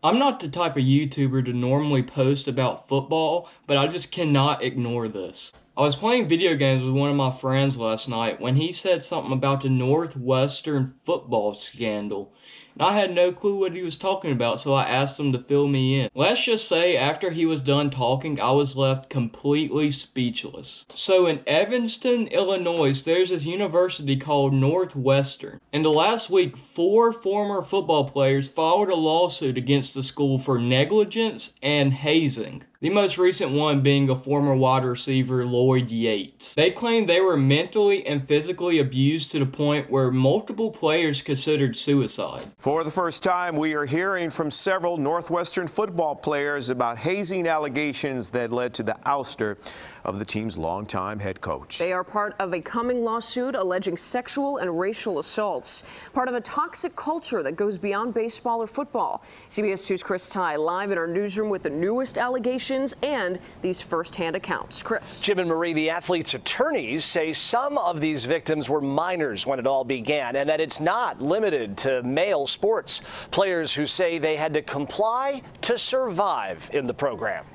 I'm not the type of YouTuber to normally post about football, but I just cannot ignore this. I was playing video games with one of my friends last night when he said something about the Northwestern football scandal. And I had no clue what he was talking about, so I asked him to fill me in. Let's just say after he was done talking, I was left completely speechless. So in Evanston, Illinois, there's this university called Northwestern. And the last week, 4 former football players filed a lawsuit against the school for negligence and hazing. The most recent one being a former wide receiver, Lloyd Yates. They claim they were mentally and physically abused to the point where multiple players considered suicide. For the first time, we are hearing from several Northwestern football players about hazing allegations that led to the ouster of the team's longtime head coach. They are part of a coming lawsuit alleging sexual and racial assaults, part of a toxic culture that goes beyond baseball or football. CBS 2's Chris Ty live in our newsroom with the newest allegations and these first-hand accounts. Chris. Jim and Marie, the athletes' attorneys say some of these victims were minors when it all began, and that it's not limited to male sports. Players who say they had to comply to survive in the program.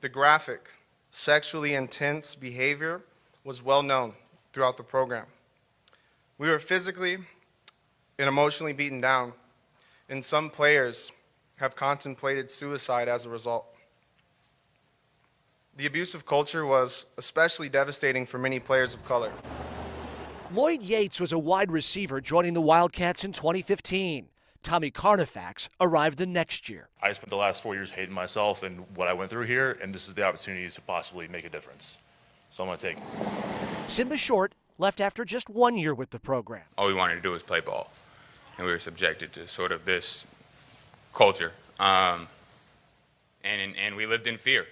The graphic, sexually intense behavior was well known throughout the program. We were physically and emotionally beaten down, and some players have contemplated suicide as a result. The abusive culture was especially devastating for many players of color. Lloyd Yates was a wide receiver joining the Wildcats in 2015. Tommy Carnifax arrived the next year. I spent the last 4 years hating myself and what I went through here, and this is the opportunity to possibly make a difference. So I'm going to take it. Simba Short left after just 1 year with the program. All we wanted to do was play ball, and we were subjected to sort of this culture, and we lived in fear.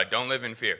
Don't live in fear.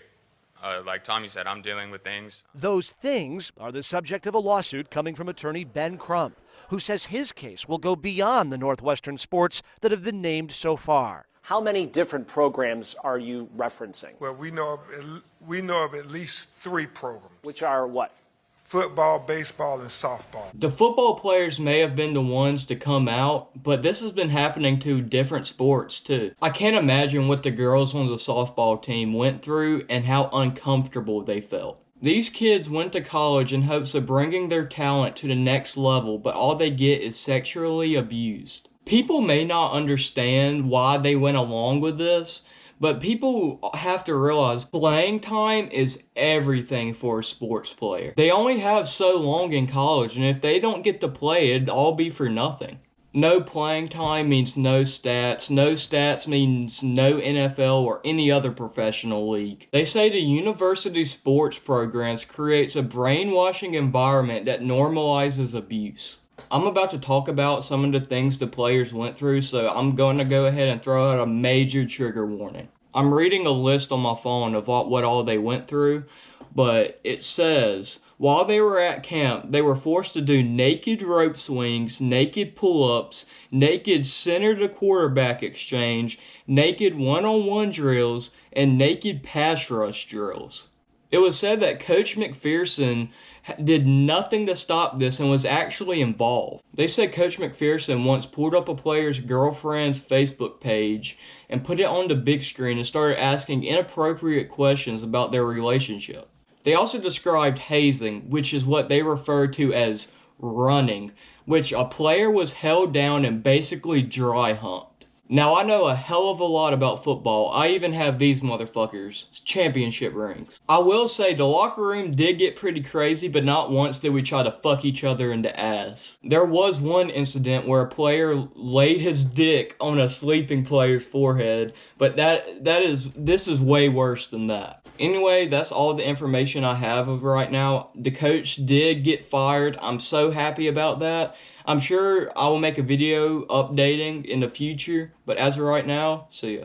Like Tommy said, I'm dealing with things. Those things are the subject of a lawsuit coming from attorney Ben Crump, who says his case will go beyond the Northwestern sports that have been named so far. How many different programs are you referencing? Well, we know of at least 3 programs. Which are what? Football, baseball, and softball. The football players may have been the ones to come out, but this has been happening to different sports too. I can't imagine what the girls on the softball team went through and how uncomfortable they felt. These kids went to college in hopes of bringing their talent to the next level, but all they get is sexually abused. People may not understand why they went along with this, but people have to realize playing time is everything for a sports player. They only have so long in college, and if they don't get to play, it'd all be for nothing. No playing time means no stats. No stats means no NFL or any other professional league. They say the university sports programs creates a brainwashing environment that normalizes abuse. I'm about to talk about some of the things the players went through, so I'm going to go ahead and throw out a major trigger warning. I'm reading a list on my phone of what all they went through, but it says, while they were at camp, they were forced to do naked rope swings, naked pull-ups, naked center-to-quarterback exchange, naked one-on-one drills, and naked pass rush drills. It was said that Coach McPherson did nothing to stop this and was actually involved. They said Coach McPherson once pulled up a player's girlfriend's Facebook page and put it on the big screen and started asking inappropriate questions about their relationship. They also described hazing, which is what they refer to as running, which a player was held down and basically dry humped. Now, I know a hell of a lot about football. I even have these motherfuckers' championship rings. I will say the locker room did get pretty crazy, but not once did we try to fuck each other in the ass. There was one incident where a player laid his dick on a sleeping player's forehead, but this is way worse than that. Anyway, that's all the information I have of right now. The coach did get fired. I'm so happy about that. I'm sure I will make a video updating in the future, but as of right now, see ya.